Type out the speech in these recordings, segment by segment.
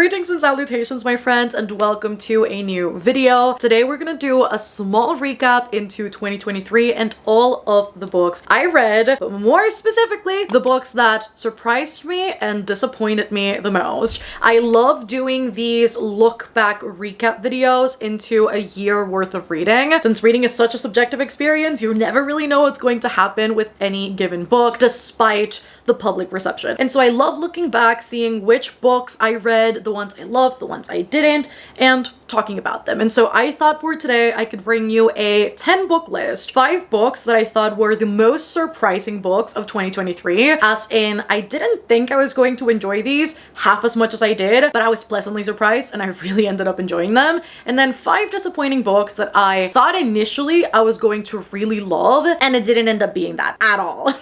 Greetings and salutations, my friends, and welcome to a new video. Today we're gonna do a small recap into 2023 and all of the books I read, but more specifically, the books that surprised me and disappointed me the most. I love doing these look back recap videos into a year worth of reading. Since reading is such a subjective experience, you never really know what's going to happen with any given book, despite the public reception. And so I love looking back, seeing which books I read, the ones I loved, the ones I didn't, and talking about them. And so I thought for today I could bring you a 10 book list, 5 books that I thought were the most surprising books of 2023, as in I didn't think I was going to enjoy these half as much as I did, but I was pleasantly surprised and I really ended up enjoying them. And then 5 disappointing books that I thought initially I was going to really love, and it didn't end up being that at all.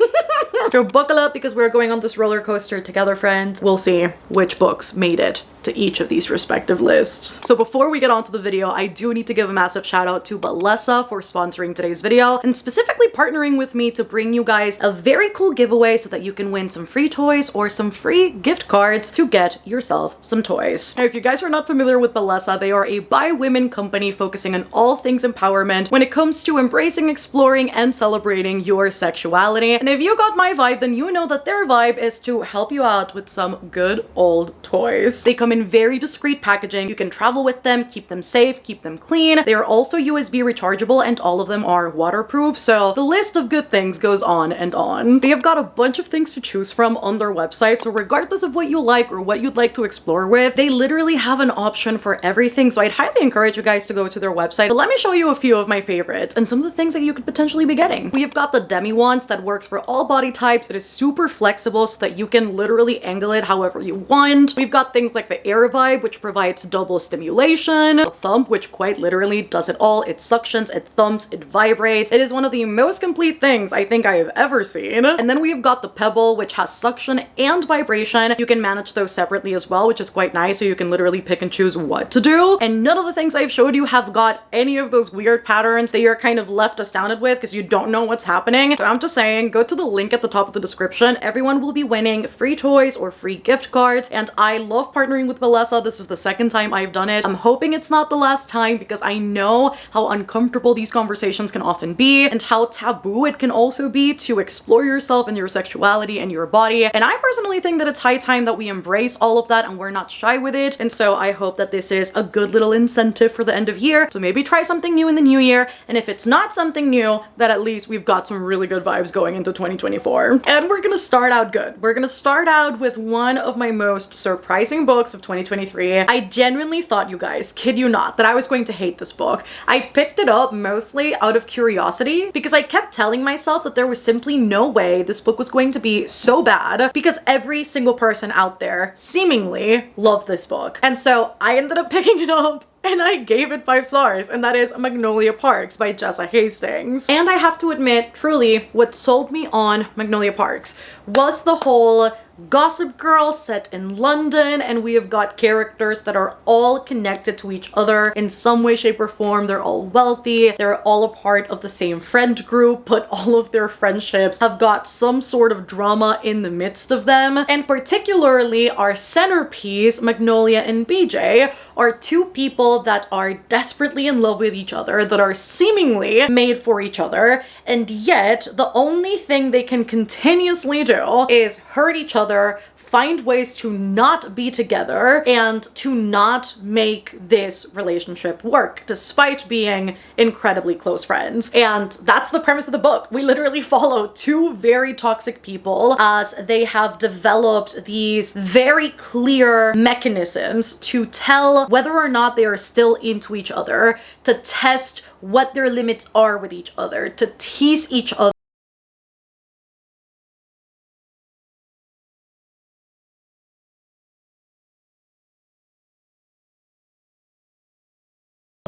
So buckle up because we're going on this roller coaster together, friends. We'll see which books made it to each of these respective lists. So before we get on to the video, I do need to give a massive shout out to Balesa for sponsoring today's video and specifically partnering with me to bring you guys a very cool giveaway so that you can win some free toys or some free gift cards to get yourself some toys. Now, if you guys are not familiar with Balesa, they are a bi-women company focusing on all things empowerment when it comes to embracing, exploring, and celebrating your sexuality. And if you got my vibe, then you know that their vibe is to help you out with some good old toys. They come in very discreet packaging. You can travel with them, keep them safe, keep them clean. They are also USB rechargeable and all of them are waterproof. So the list of good things goes on and on. They have got a bunch of things to choose from on their website. So regardless of what you like or what you'd like to explore with, they literally have an option for everything. So I'd highly encourage you guys to go to their website. But let me show you a few of my favorites and some of the things that you could potentially be getting. We have got the Demi Wand that works for all body types. It is super flexible so that you can literally angle it however you want. We've got things like the Air Vibe, which provides double stimulation, the Thump, which quite literally does it all. It suctions, it thumps, it vibrates. It is one of the most complete things I think I have ever seen. And then we've got the Pebble, which has suction and vibration. You can manage those separately as well, which is quite nice, so you can literally pick and choose what to do. And none of the things I've showed you have got any of those weird patterns that you're kind of left astounded with because you don't know what's happening. So I'm just saying, go to the link at the top of the description. Everyone will be winning free toys or free gift cards, and I love partnering with Balesa. This is the second time I've done it. I'm hoping it's not the last time because I know how uncomfortable these conversations can often be and how taboo it can also be to explore yourself and your sexuality and your body. And I personally think that it's high time that we embrace all of that and we're not shy with it. And so I hope that this is a good little incentive for the end of year. So maybe try something new in the new year. And if it's not something new, that at least we've got some really good vibes going into 2024. And we're gonna start out good. We're gonna start out with one of my most surprising books of 2023. I genuinely thought, you guys, kid you not, that I was going to hate this book. I picked it up mostly out of curiosity because I kept telling myself that there was simply no way this book was going to be so bad because every single person out there seemingly loved this book. And so I ended up picking it up and I gave it 5 stars, and that is Magnolia Parks by Jessa Hastings. And I have to admit, truly, what sold me on Magnolia Parks was the whole Gossip Girl set in London, and we have got characters that are all connected to each other in some way, shape, or form. They're all wealthy, they're all a part of the same friend group, but all of their friendships have got some sort of drama in the midst of them. And particularly our centerpiece, Magnolia and BJ, are 2 people that are desperately in love with each other, that are seemingly made for each other, and yet the only thing they can continuously do is hurt each other, find ways to not be together, and to not make this relationship work, despite being incredibly close friends. And that's the premise of the book. We literally follow 2 very toxic people as they have developed these very clear mechanisms to tell whether or not they are still into each other, to test what their limits are with each other, to tease each other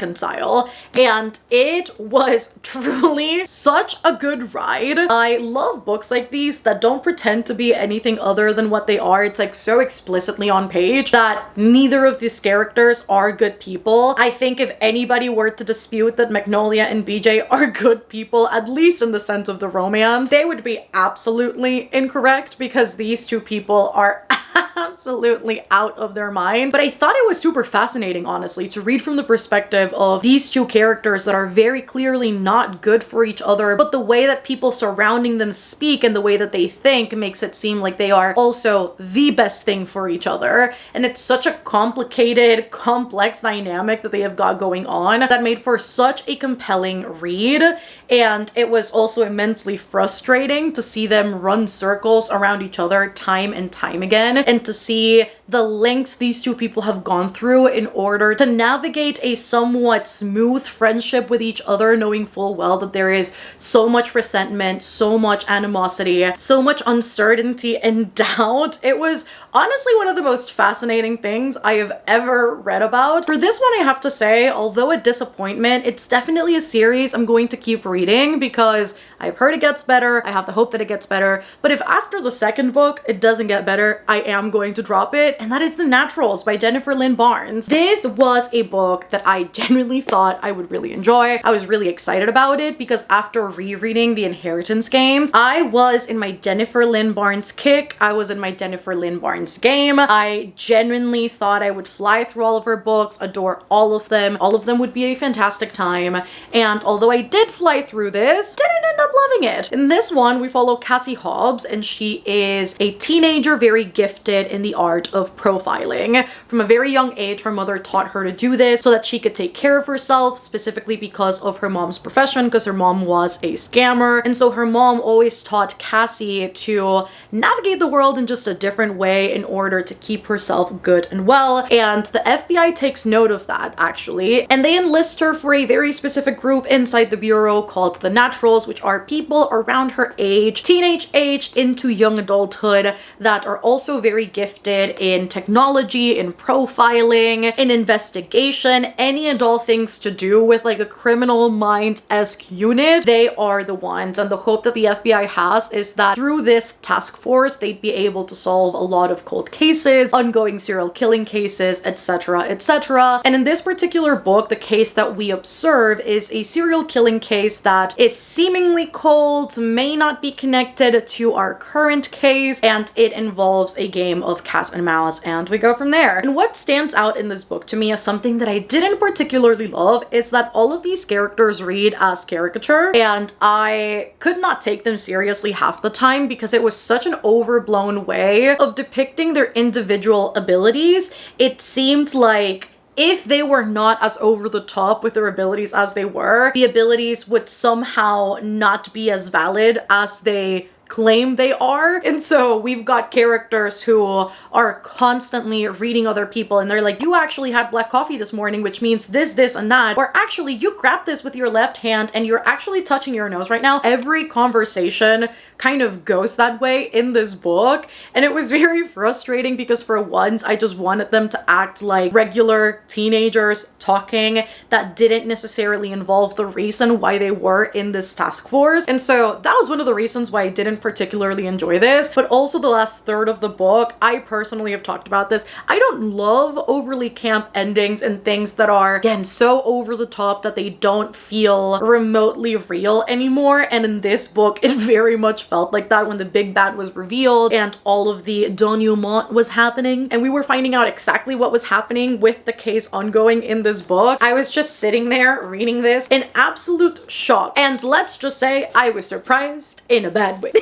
reconcile, and it was truly such a good ride. I love books like these that don't pretend to be anything other than what they are. It's like so explicitly on page that neither of these characters are good people. I think if anybody were to dispute that Magnolia and BJ are good people, at least in the sense of the romance, they would be absolutely incorrect because these 2 people are absolutely out of their mind. But I thought it was super fascinating, honestly, to read from the perspective of these two characters that are very clearly not good for each other, but the way that people surrounding them speak and the way that they think makes it seem like they are also the best thing for each other. And it's such a complicated, complex dynamic that they have got going on that made for such a compelling read. And it was also immensely frustrating to see them run circles around each other time and time again, and to see the lengths these two people have gone through in order to navigate a somewhat smooth friendship with each other, knowing full well that there is so much resentment, so much animosity, so much uncertainty and doubt. It was honestly one of the most fascinating things I have ever read about. For this one, I have to say, although a disappointment, it's definitely a series I'm going to keep reading because I've heard it gets better. I have the hope that it gets better. But if after the second book it doesn't get better, I am going to drop it. And that is The Naturals by Jennifer Lynn Barnes. This was a book that I genuinely thought I would really enjoy. I was really excited about it because after rereading the Inheritance games, I was in my Jennifer Lynn Barnes kick. I was in my Jennifer Lynn Barnes game. I genuinely thought I would fly through all of her books, adore all of them. All of them would be a fantastic time. And although I did fly through this, didn't end up loving it. In this one, we follow Cassie Hobbs, and she is a teenager very gifted in the art of profiling. From a very young age, her mother taught her to do this so that she could take care of herself, specifically because of her mom's profession, because her mom was a scammer. And so her mom always taught Cassie to navigate the world in just a different way in order to keep herself good and well. And the FBI takes note of that, actually, and they enlist her for a very specific group inside the bureau called the Naturals, which are people around her age, teenage age into young adulthood, that are also very gifted in technology, in profiling, in investigation, any and all things to do with like a criminal minds-esque unit. They are the ones, and the hope that the FBI has is that through this task force, they'd be able to solve a lot of cold cases, ongoing serial killing cases, etc., etc. And in this particular book, the case that we observe is a serial killing case that is seemingly cold, may not be connected to our current case, and it involves a game of cat and mouse, and we go from there. And what stands out in this book to me as something that I didn't particularly love is that all of these characters read as caricature, and I could not take them seriously half the time because it was such an overblown way of depicting their individual abilities. It seemed like if they were not as over the top with their abilities as they were, the abilities would somehow not be as valid as they claim they are. And so we've got characters who are constantly reading other people, and they're like, you actually had black coffee this morning, which means this, and that. Or actually, you grabbed this with your left hand and you're actually touching your nose right now. Every conversation kind of goes that way in this book. And it was very frustrating because for once, I just wanted them to act like regular teenagers talking that didn't necessarily involve the reason why they were in this task force. And so that was one of the reasons why I didn't particularly enjoy this. But also the last third of the book, I personally have talked about this. I don't love overly camp endings and things that are, again, so over the top that they don't feel remotely real anymore. And in this book, it very much felt like that when the big bad was revealed and all of the denouement was happening, and we were finding out exactly what was happening with the case ongoing in this book. I was just sitting there reading this in absolute shock. And let's just say I was surprised in a bad way.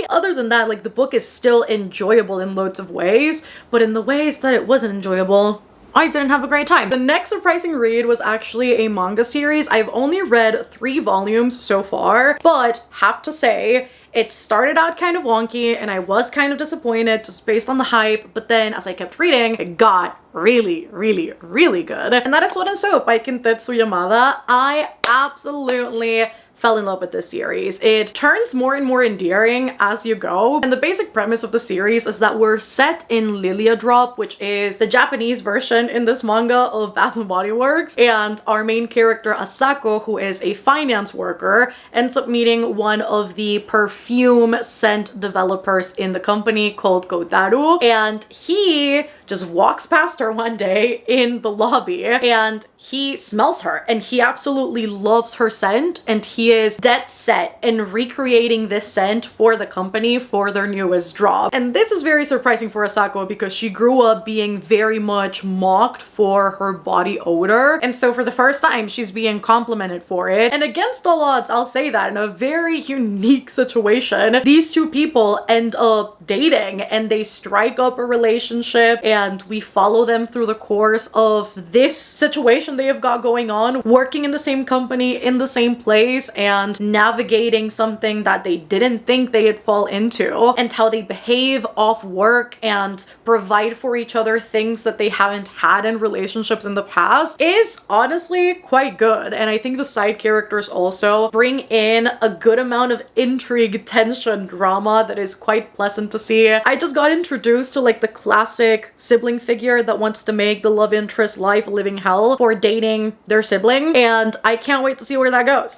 Other than that, like, the book is still enjoyable in loads of ways, but in the ways that it wasn't enjoyable, I didn't have a great time. The next surprising read was actually a manga series. I've only read 3 volumes so far, but have to say, it started out kind of wonky and I was kind of disappointed just based on the hype, but then as I kept reading, it got really, really, really good. And that is Sword and Soap by Kintetsu Yamada. I absolutely fell in love with this series. It turns more and more endearing as you go. And the basic premise of the series is that we're set in Lilia Drop, which is the Japanese version in this manga of Bath & Body Works. And our main character, Asako, who is a finance worker, ends up meeting one of the perfume scent developers in the company called Kotaru. And he just walks past her one day in the lobby and he smells her and he absolutely loves her scent, and he is dead set in recreating this scent for the company for their newest drop. And this is very surprising for Asako because she grew up being very much mocked for her body odor, and so for the first time she's being complimented for it. And against all odds, I'll say that in a very unique situation, these two people end up dating and they strike up a relationship, and we follow them through the course of this situation they have got going on, working in the same company in the same place and navigating something that they didn't think they'd fall into, and how they behave off work and provide for each other things that they haven't had in relationships in the past is honestly quite good. And I think the side characters also bring in a good amount of intrigue, tension, drama that is quite pleasant to see. I just got introduced to like the classic sibling figure that wants to make the love interest life a living hell for dating their sibling, and I can't wait to see where that goes.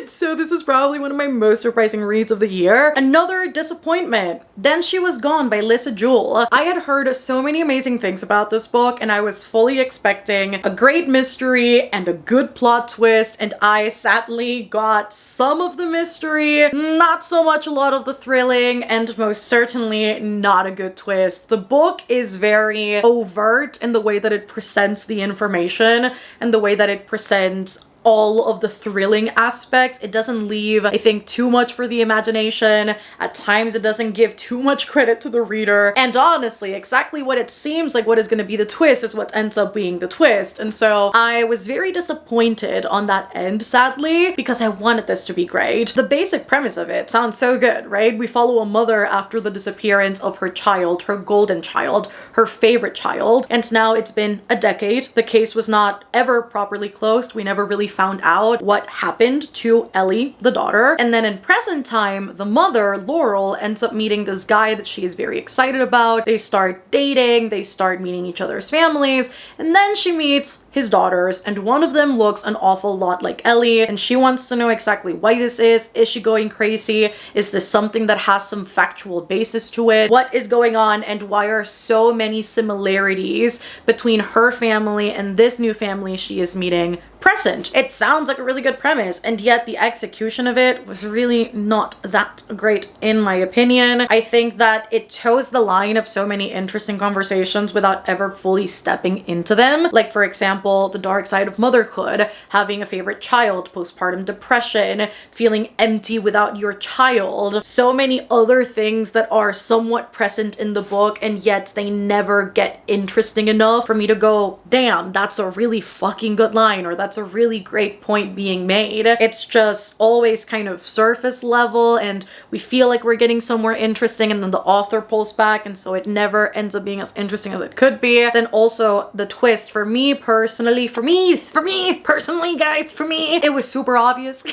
So this is probably one of my most surprising reads of the year. Another disappointment, Then She Was Gone by Lisa Jewell. I had heard so many amazing things about this book and I was fully expecting a great mystery and a good plot twist, and I sadly got some of the mystery, not so much a lot of the thrilling, and most certainly not a good twist. The book is very overt in the way that it presents the information and the way that it presents all of the thrilling aspects. It doesn't leave, I think, too much for the imagination. At times it doesn't give too much credit to the reader. And honestly, exactly what it seems like what is going to be the twist is what ends up being the twist. And so I was very disappointed on that end, sadly, because I wanted this to be great. The basic premise of it sounds so good, right? We follow a mother after the disappearance of her child, her golden child, her favorite child. And now it's been a decade. The case was not ever properly closed. We never really found out what happened to Ellie, the daughter. And then in present time, the mother, Laurel, ends up meeting this guy that she is very excited about. They start dating, they start meeting each other's families, and then she meets his daughters, and one of them looks an awful lot like Ellie, and she wants to know exactly why this is. Is she going crazy? Is this something that has some factual basis to it? What is going on, and why are so many similarities between her family and this new family she is meeting present? It sounds like a really good premise, and yet the execution of it was really not that great in my opinion. I think that it toes the line of so many interesting conversations without ever fully stepping into them. Like, for example, the dark side of motherhood, having a favorite child, postpartum depression, feeling empty without your child. So many other things that are somewhat present in the book, and yet they never get interesting enough for me to go, damn, that's a really fucking good line, or that's a really great point being made. It's just always kind of surface level, and we feel like we're getting somewhere interesting, and then the author pulls back, and so it never ends up being as interesting as it could be. Then also the twist, for me personally, guys, it was super obvious.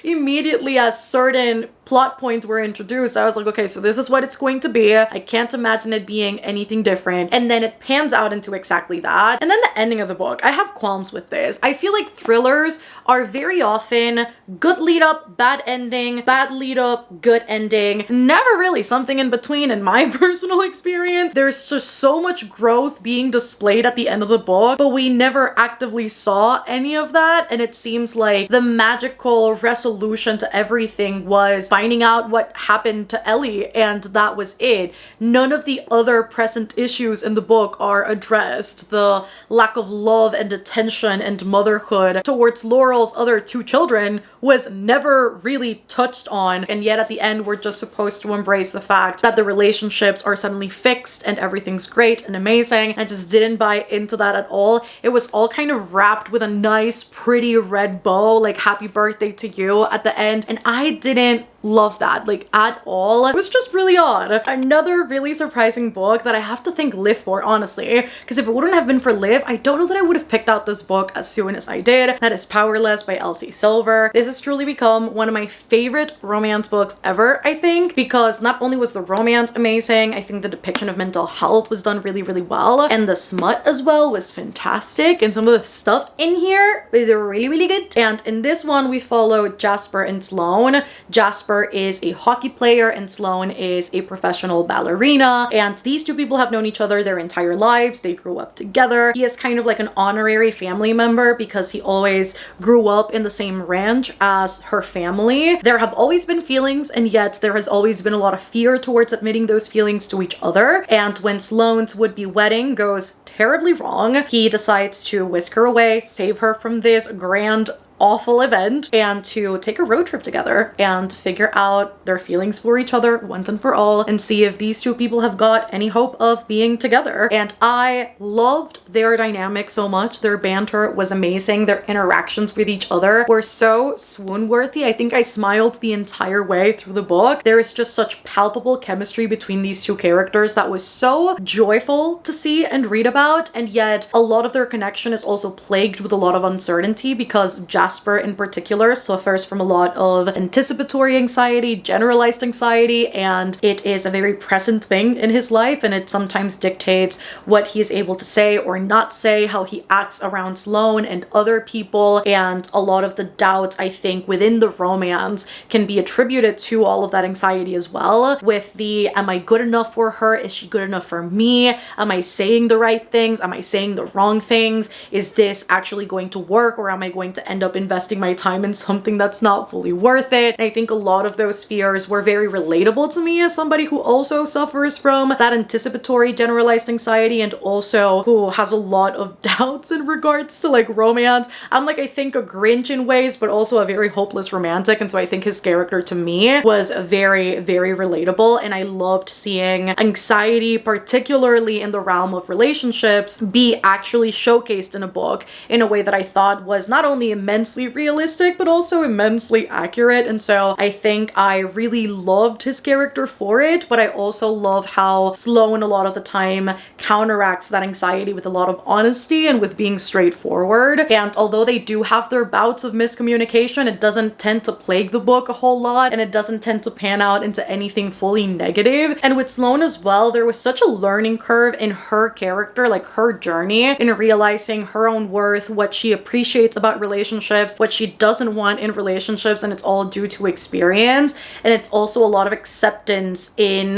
Immediately as certain plot points were introduced, I was like, okay, so this is what it's going to be. I can't imagine it being anything different. And then it pans out into exactly that. And then the ending of the book, I have qualms with this. I feel like thrillers are very often good lead up, bad ending, bad lead up, good ending. Never really something in between in my personal experience. There's just so much growth being displayed at the end of the book, but we never actively saw any of that. And it seems like the magical resolution to everything was finding out what happened to Ellie, and that was it. None of the other present issues in the book are addressed. The lack of love and attention and motherhood towards Laurel's other two children was never really touched on, and yet at the end we're just supposed to embrace the fact that the relationships are suddenly fixed and everything's great and amazing. I just didn't buy into that at all. It was all kind of wrapped with a nice pretty red bow, like happy birthday to you at the end, and I didn't love that, like, at all. It was just really odd. Another really surprising book that I have to thank Liv for, honestly, because if it wouldn't have been for Liv, I don't know that I would have picked out this book as soon as I did. That is Powerless by Elsie Silver. This has truly become one of my favorite romance books ever, I think, because not only was the romance amazing, I think the depiction of mental health was done really, really well, and the smut as well was fantastic, and some of the stuff in here is really, really good. And in this one, we follow Jasper and Sloane. Jasper Jasper is a hockey player and Sloane is a professional ballerina. And these two people have known each other their entire lives. They grew up together. He is kind of like an honorary family member because he always grew up in the same ranch as her family. There have always been feelings, and yet there has always been a lot of fear towards admitting those feelings to each other. And when Sloane's would-be wedding goes terribly wrong, he decides to whisk her away, save her from this grand awful event, and to take a road trip together and figure out their feelings for each other once and for all and see if these two people have got any hope of being together. And I loved their dynamic so much. Their banter was amazing. Their interactions with each other were so swoon-worthy. I think I smiled the entire way through the book. There is just such palpable chemistry between these two characters that was so joyful to see and read about, and yet a lot of their connection is also plagued with a lot of uncertainty because Jasper in particular suffers from a lot of anticipatory anxiety, generalized anxiety, and it is a very present thing in his life, and it sometimes dictates what he is able to say or not say, how he acts around Sloane and other people, and a lot of the doubts, I think, within the romance can be attributed to all of that anxiety as well, with the, am I good enough for her? Is she good enough for me? Am I saying the right things? Am I saying the wrong things? Is this actually going to work, or am I going to end up investing my time in something that's not fully worth it? And I think a lot of those fears were very relatable to me as somebody who also suffers from that anticipatory generalized anxiety and also who has a lot of doubts in regards to like romance. I'm like, I think a Grinch in ways, but also a very hopeless romantic. And so I think his character to me was very, very relatable. And I loved seeing anxiety, particularly in the realm of relationships, be actually showcased in a book in a way that I thought was not only immensely realistic, but also immensely accurate. And so I think I really loved his character for it, but I also love how Sloane a lot of the time counteracts that anxiety with a lot of honesty and with being straightforward. And although they do have their bouts of miscommunication, it doesn't tend to plague the book a whole lot, and it doesn't tend to pan out into anything fully negative. And with Sloane as well, there was such a learning curve in her character, like her journey in realizing her own worth, what she appreciates about relationships, what she doesn't want in relationships, and it's all due to experience. And it's also a lot of acceptance in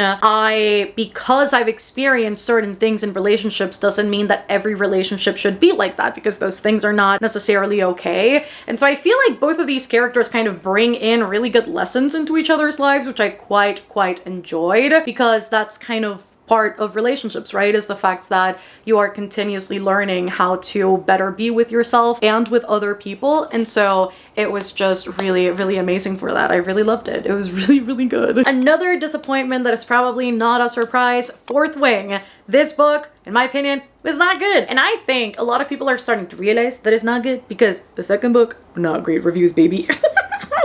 because I've experienced certain things in relationships doesn't mean that every relationship should be like that, because those things are not necessarily okay. And so I feel like both of these characters kind of bring in really good lessons into each other's lives, which I quite enjoyed, because that's kind of part of relationships, right? Is the fact that you are continuously learning how to better be with yourself and with other people. And so it was just really, really amazing for that. I really loved it. It was really, really good. Another disappointment that is probably not a surprise, Fourth Wing. This book, in my opinion, was not good. And I think a lot of people are starting to realize that it's not good because the second book, not great reviews, baby.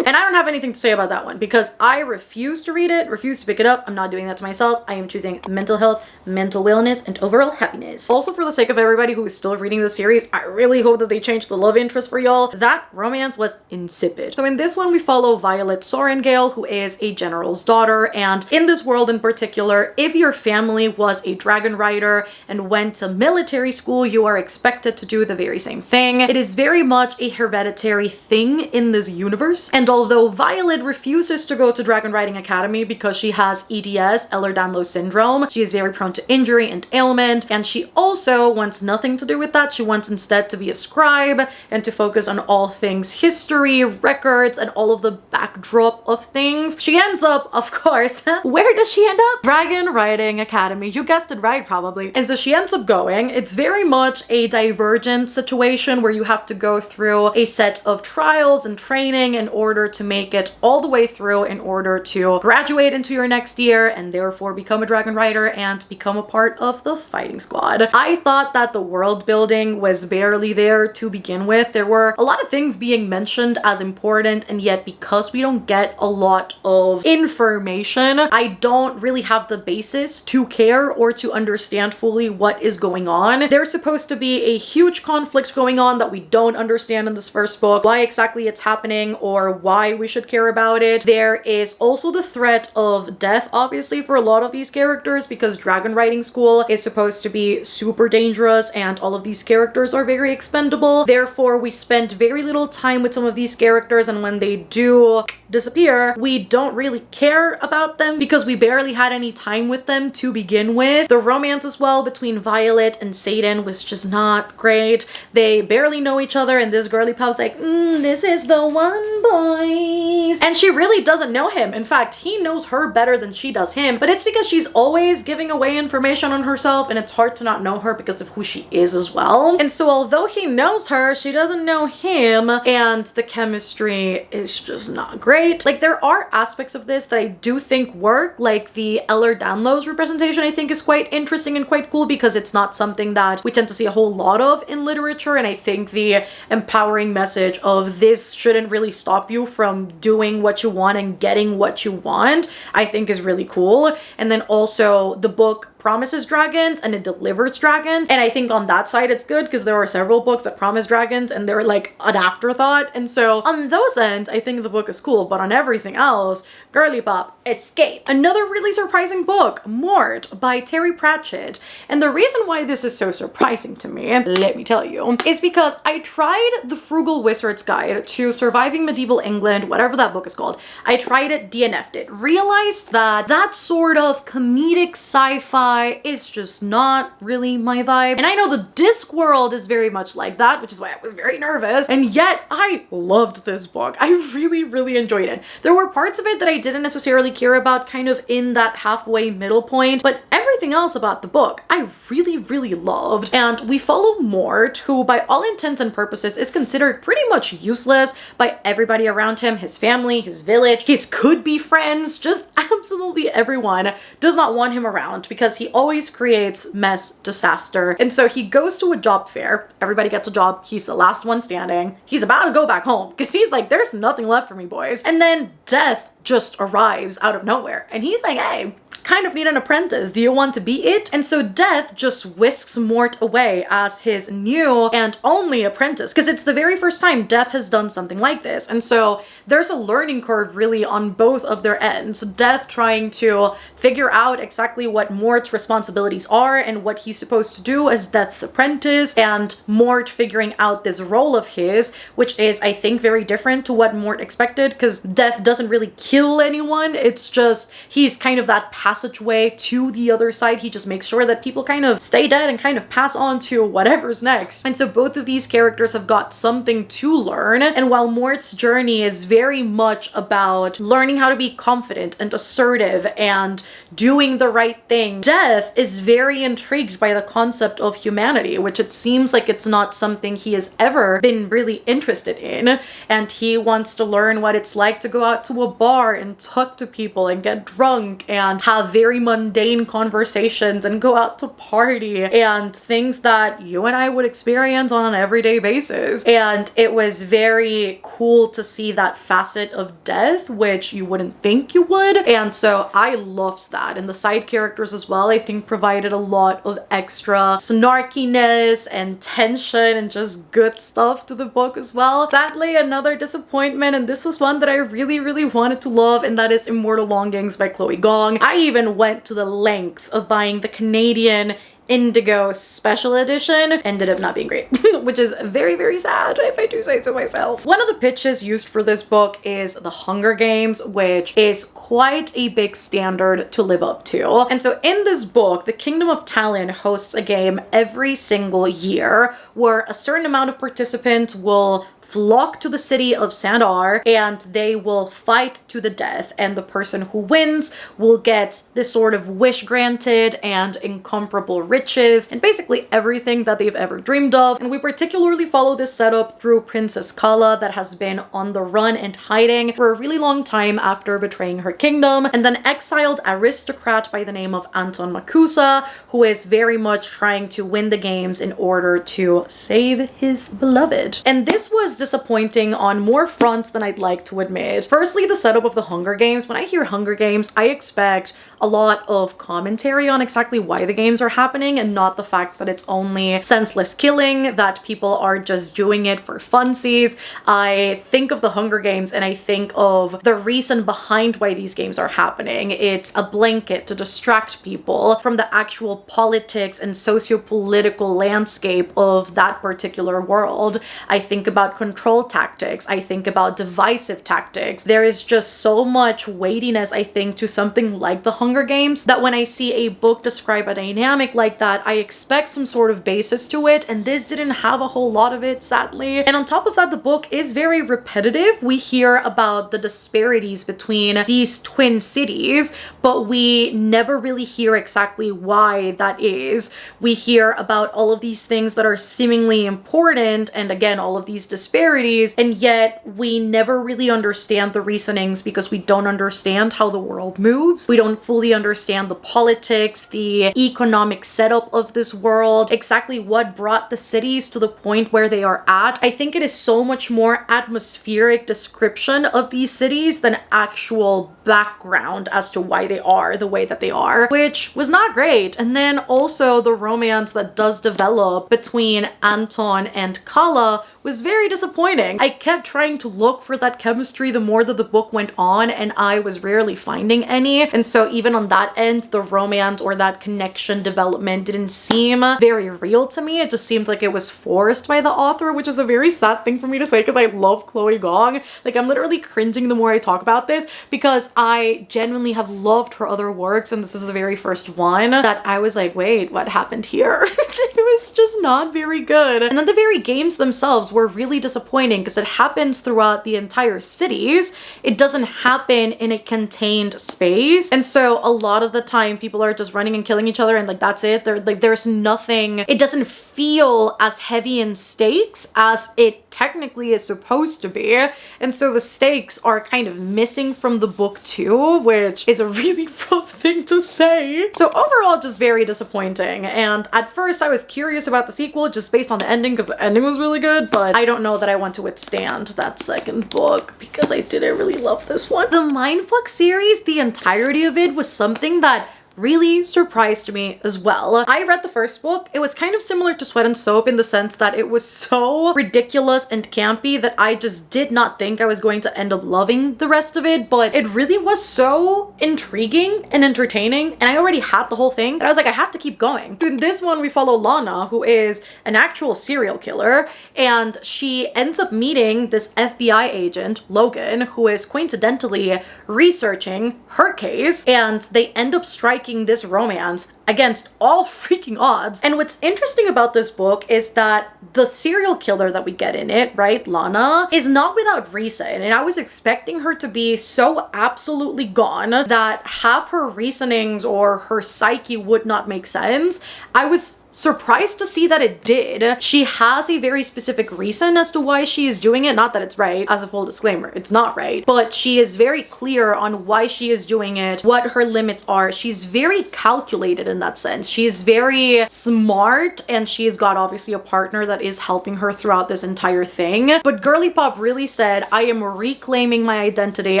And I don't have anything to say about that one because I refuse to read it, refuse to pick it up. I'm not doing that to myself. I am choosing mental health, mental wellness, and overall happiness. Also, for the sake of everybody who is still reading the series, I really hope that they change the love interest for y'all. That romance was insipid. So in this one, we follow Violet Sorengale, who is a general's daughter. And in this world in particular, if your family was a dragon rider and went to military school, you are expected to do the very same thing. It is very much a hereditary thing in this universe. And although Violet refuses to go to Dragon Riding Academy because she has EDS, Ehlers-Danlos syndrome, she is very prone to injury and ailment, and she also wants nothing to do with that. She wants instead to be a scribe and to focus on all things history, records, and all of the backdrop of things. She ends up, of course, where does she end up? Dragon Riding Academy. You guessed it right, probably. And so she ends up going. It's very much a divergent situation where you have to go through a set of trials and training in order to make it all the way through in order to graduate into your next year and therefore become a dragon rider and become a part of the fighting squad. I thought that the world building was barely there to begin with. There were a lot of things being mentioned as important, and yet because we don't get a lot of information, I don't really have the basis to care or to understand fully what is going on. There's supposed to be a huge conflict going on that we don't understand in this first book, why exactly it's happening or why we should care about it. There is also the threat of death, obviously, for a lot of these characters, because dragon riding school is supposed to be super dangerous and all of these characters are very expendable. Therefore, we spend very little time with some of these characters, and when they do disappear, we don't really care about them because we barely had any time with them to begin with. The romance as well between Violet and Satan was just not great. They barely know each other, and this girly pop's like, this is the one, boys. And she really doesn't know him. In fact, he knows her better than she does him, but it's because she's always giving away information on herself, and it's hard to not know her because of who she is as well. And so although he knows her, she doesn't know him, and the chemistry is just not great. Like, there are aspects of this that I do think work, like the Eller Danlos representation I think is quite interesting and quite cool because it's not something that we tend to see a whole lot of in literature, and I think the empowering message of this shouldn't really stop you from doing what you want and getting what you want, I think is really cool. And then also the book promises dragons and it delivers dragons, and I think on that side it's good because there are several books that promise dragons and they're like an afterthought, and so on those ends I think the book is cool, but on everything else, girly pop, escape. Another really surprising book, Mort by Terry Pratchett, and the reason why this is so surprising to me, let me tell you, is because I tried The Frugal Wizard's Guide to Surviving Medieval England, whatever that book is called. I tried it, DNF'd it, realized that that sort of comedic sci-fi is just not really my vibe. And I know the Discworld is very much like that, which is why I was very nervous. And yet I loved this book. I really, really enjoyed it. There were parts of it that I didn't necessarily care about, kind of in that halfway middle point, but everything else about the book I really, really loved. And we follow Mort, who by all intents and purposes is considered pretty much useless by everybody around him, his family, his village, his could-be friends, just absolutely everyone does not want him around because he always creates mess, disaster. And so he goes to a job fair. Everybody gets a job. He's the last one standing. He's about to go back home because he's like, there's nothing left for me, boys. And then death just arrives out of nowhere. And he's like, hey, kind of need an apprentice. Do you want to be it? And so Death just whisks Mort away as his new and only apprentice, because it's the very first time Death has done something like this. And so there's a learning curve really on both of their ends. Death trying to figure out exactly what Mort's responsibilities are and what he's supposed to do as Death's apprentice, and Mort figuring out this role of his, which is, I think, very different to what Mort expected, because Death doesn't really kill anyone. It's just, he's kind of that passageway to the other side. He just makes sure that people kind of stay dead and kind of pass on to whatever's next. And so both of these characters have got something to learn. And while Mort's journey is very much about learning how to be confident and assertive and doing the right thing, Death is very intrigued by the concept of humanity, which it seems like it's not something he has ever been really interested in. And he wants to learn what it's like to go out to a bar and talk to people and get drunk and have very mundane conversations and go out to party and things that you and I would experience on an everyday basis. And it was very cool to see that facet of Death, which you wouldn't think you would. And so I loved that. And the side characters as well, I think, provided a lot of extra snarkiness and tension and just good stuff to the book as well. Sadly, another disappointment, and this was one that I really, really wanted to love, and that is Immortal Longings by Chloe Gong. I even went to the lengths of buying the Canadian Indigo special edition. Ended up not being great, which is very, very sad if I do say so myself. One of the pitches used for this book is The Hunger Games, which is quite a big standard to live up to. And so in this book, the Kingdom of Talon hosts a game every single year where a certain amount of participants will flock to the city of Sandar and they will fight to the death, and the person who wins will get this sort of wish granted and incomparable riches and basically everything that they've ever dreamed of. And we particularly follow this setup through Princess Kala, that has been on the run and hiding for a really long time after betraying her kingdom, and an exiled aristocrat by the name of Anton Makusa, who is very much trying to win the games in order to save his beloved. And this was disappointing on more fronts than I'd like to admit. Firstly, the setup of the Hunger Games. When I hear Hunger Games, I expect a lot of commentary on exactly why the games are happening and not the fact that it's only senseless killing, that people are just doing it for funsies. I think of the Hunger Games and I think of the reason behind why these games are happening. It's a blanket to distract people from the actual politics and socio-political landscape of that particular world. I think about control tactics. I think about divisive tactics. There is just so much weightiness, I think, to something like the Hunger Games that when I see a book describe a dynamic like that, I expect some sort of basis to it, and this didn't have a whole lot of it, sadly. And on top of that, the book is very repetitive. We hear about the disparities between these twin cities, but we never really hear exactly why that is. We hear about all of these things that are seemingly important, and again, all of these disparities, and yet we never really understand the reasonings because we don't understand how the world moves. We don't fully understand the politics, the economic setup of this world, exactly what brought the cities to the point where they are at. I think it is so much more atmospheric description of these cities than actual background as to why they are the way that they are, which was not great. And then also the romance that does develop between Anton and Kala was very disappointing. I kept trying to look for that chemistry the more that the book went on, and I was rarely finding any. And so even on that end, the romance or that connection development didn't seem very real to me. It just seemed like it was forced by the author, which is a very sad thing for me to say because I love Chloe Gong. Like, I'm literally cringing the more I talk about this because I genuinely have loved her other works, and this is the very first one that I was like, wait, what happened here? It was just not very good. And then the very games themselves were really disappointing because it happens throughout the entire cities. It doesn't happen in a contained space. And so a lot of the time people are just running and killing each other and like that's it. There's nothing, it doesn't feel as heavy in stakes as it technically is supposed to be. And so the stakes are kind of missing from the book too, which is a really rough thing to say. So overall, just very disappointing. And at first I was curious about the sequel just based on the ending because the ending was really good, but I don't know that I want to withstand that second book because I didn't really love this one. The Mindfuck series, the entirety of it was something that really surprised me as well. I read the first book. It was kind of similar to Sweat and Soap in the sense that it was so ridiculous and campy that I just did not think I was going to end up loving the rest of it, but it really was so intriguing and entertaining, and I already had the whole thing, and I was like, I have to keep going. In this one, we follow Lana, who is an actual serial killer, and she ends up meeting this FBI agent, Logan, who is coincidentally researching her case, and they end up striking this romance against all freaking odds. And what's interesting about this book is that the serial killer that we get in it, right, Lana, is not without reason. And I was expecting her to be so absolutely gone that half her reasonings or her psyche would not make sense. I was surprised to see that it did. She has a very specific reason as to why she is doing it. Not that it's right, as a full disclaimer, it's not right, but she is very clear on why she is doing it, what her limits are. She's very calculated in that sense. She is very smart, and she's got obviously a partner that is helping her throughout this entire thing. But Girly Pop really said, I am reclaiming my identity,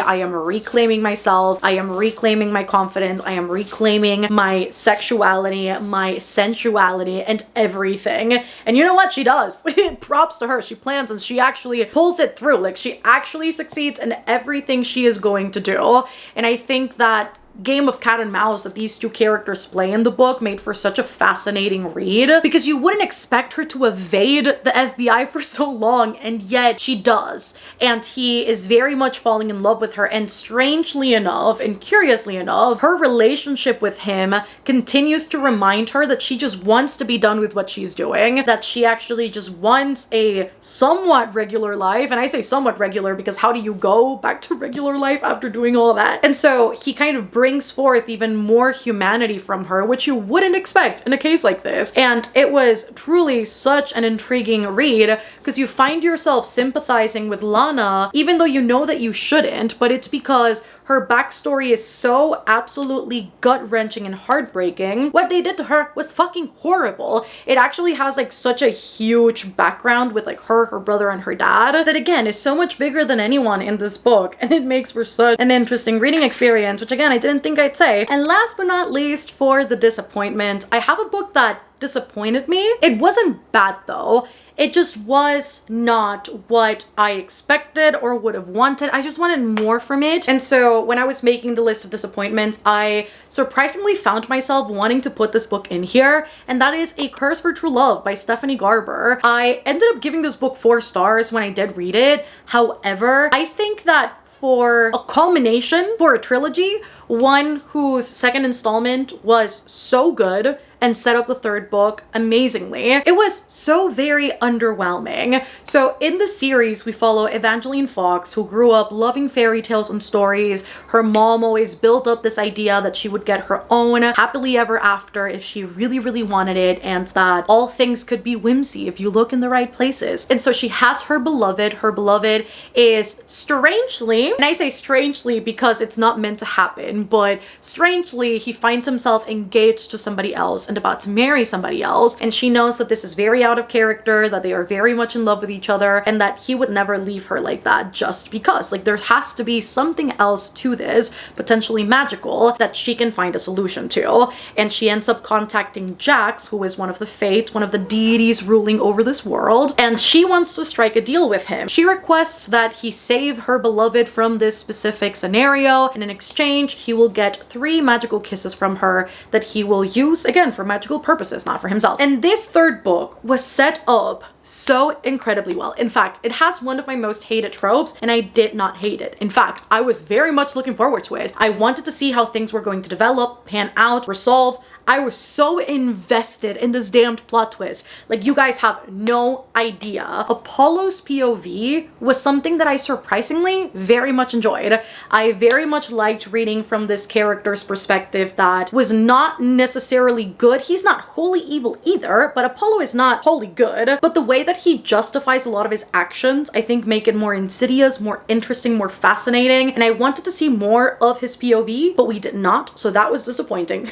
I am reclaiming myself, I am reclaiming my confidence, I am reclaiming my sexuality, my sensuality, and everything. And you know what? She does. Props to her. She plans and she actually pulls it through. Like, she actually succeeds in everything she is going to do. And I think that game of cat and mouse that these two characters play in the book made for such a fascinating read because you wouldn't expect her to evade the FBI for so long, and yet she does. And he is very much falling in love with her, and strangely enough and curiously enough, her relationship with him continues to remind her that she just wants to be done with what she's doing, that she actually just wants a somewhat regular life. And I say somewhat regular because how do you go back to regular life after doing all that? And so he kind of brings forth even more humanity from her, which you wouldn't expect in a case like this. And it was truly such an intriguing read because you find yourself sympathizing with Lana, even though you know that you shouldn't, but it's because Her backstory is so absolutely gut-wrenching and heartbreaking. What they did to her was fucking horrible. It actually has like such a huge background with like her brother, and her dad that again is so much bigger than anyone in this book, and it makes for such an interesting reading experience, which again I didn't think I'd say. And last but not least, for the disappointment, I have a book that disappointed me. It wasn't bad though. It just was not what I expected or would have wanted. I just wanted more from it. And so when I was making the list of disappointments, I surprisingly found myself wanting to put this book in here, and that is A Curse for True Love by Stephanie Garber. I ended up giving this book 4 stars when I did read it. However, I think that for a culmination, for a trilogy, one whose second installment was so good and set up the third book amazingly, it was so very underwhelming. So in the series, we follow Evangeline Fox, who grew up loving fairy tales and stories. Her mom always built up this idea that she would get her own happily ever after if she really, really wanted it, and that all things could be whimsy if you look in the right places. And so she has her beloved. Her beloved is strangely, and I say strangely because it's not meant to happen, but strangely, he finds himself engaged to somebody else and about to marry somebody else, and she knows that this is very out of character, that they are very much in love with each other, and that he would never leave her like that just because. Like, there has to be something else to this, potentially magical, that she can find a solution to. And she ends up contacting Jax, who is one of the fates, one of the deities ruling over this world, and she wants to strike a deal with him. She requests that he save her beloved from this specific scenario, and in exchange he will get 3 magical kisses from her that he will use, again, for magical purposes, not for himself. And this third book was set up so incredibly well. In fact, it has one of my most hated tropes, and I did not hate it. In fact, I was very much looking forward to it. I wanted to see how things were going to develop, pan out, resolve. I was so invested in this damned plot twist. Like, you guys have no idea. Apollo's POV was something that I surprisingly very much enjoyed. I very much liked reading from this character's perspective that was not necessarily good. He's not wholly evil either, but Apollo is not wholly good. But the way that he justifies a lot of his actions, I think, make it more insidious, more interesting, more fascinating. And I wanted to see more of his POV, but we did not, so that was disappointing.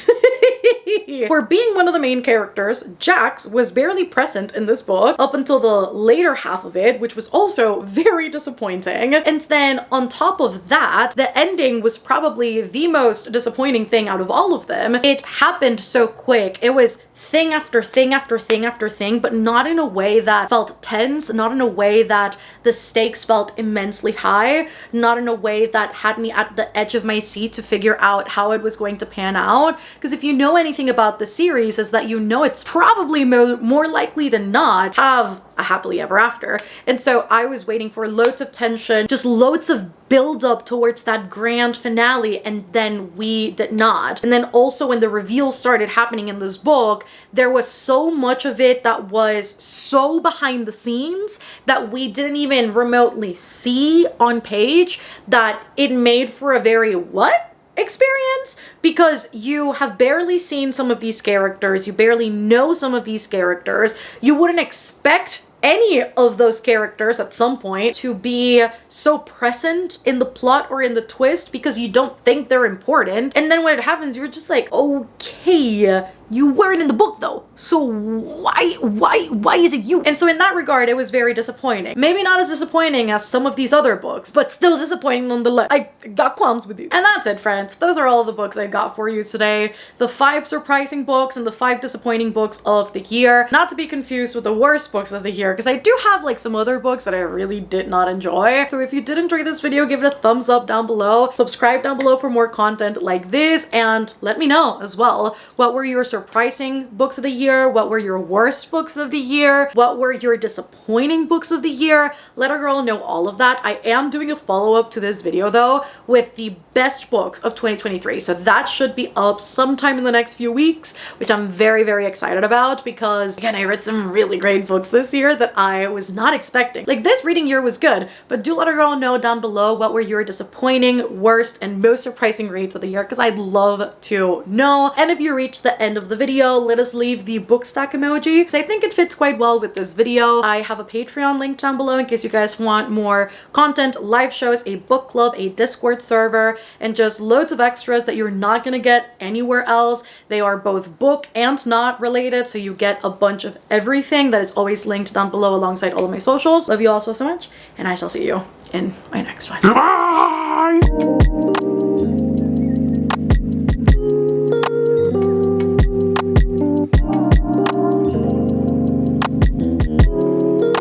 For being one of the main characters, Jax was barely present in this book up until the later half of it, which was also very disappointing. And then on top of that, the ending was probably the most disappointing thing out of all of them. It happened so quick. It was thing after thing after thing after thing, but not in a way that felt tense, not in a way that the stakes felt immensely high, not in a way that had me at the edge of my seat to figure out how it was going to pan out. Because if you know anything about the series, is that you know it's probably more likely than not have a happily ever after. And so I was waiting for loads of tension, just loads of build up towards that grand finale, and then we did not. And then also when the reveal started happening in this book, there was so much of it that was so behind the scenes that we didn't even remotely see on page, that it made for a very what experience, because you have barely seen some of these characters, you barely know some of these characters, you wouldn't expect any of those characters at some point to be so present in the plot or in the twist because you don't think they're important. And then when it happens, you're just like, okay, you weren't in the book though, so why is it you? And so in that regard, it was very disappointing. Maybe not as disappointing as some of these other books, but still disappointing nonetheless. I got qualms with you. And that's it, friends. Those are all the books I got for you today. The 5 surprising books and the 5 disappointing books of the year. Not to be confused with the worst books of the year, because I do have like some other books that I really did not enjoy. So if you did enjoy this video, give it a thumbs up down below. Subscribe down below for more content like this, and let me know as well, what were your surprising books of the year? What were your worst books of the year? What were your disappointing books of the year? Let a girl know all of that. I am doing a follow-up to this video though with the best books of 2023. So that should be up sometime in the next few weeks, which I'm very, very excited about because again, I read some really great books this year that I was not expecting. Like, this reading year was good, but do let a girl know down below what were your disappointing, worst, and most surprising reads of the year, because I'd love to know. And if you reach the end of of the video, let us leave the book stack emoji because I think it fits quite well with this video. I have a Patreon link down below in case you guys want more content, live shows, a book club, a Discord server, and just loads of extras that you're not gonna get anywhere else. They are both book and not related, so you get a bunch of everything that is always linked down below alongside all of my socials. Love you all so much, and I shall see you in my next one. Bye!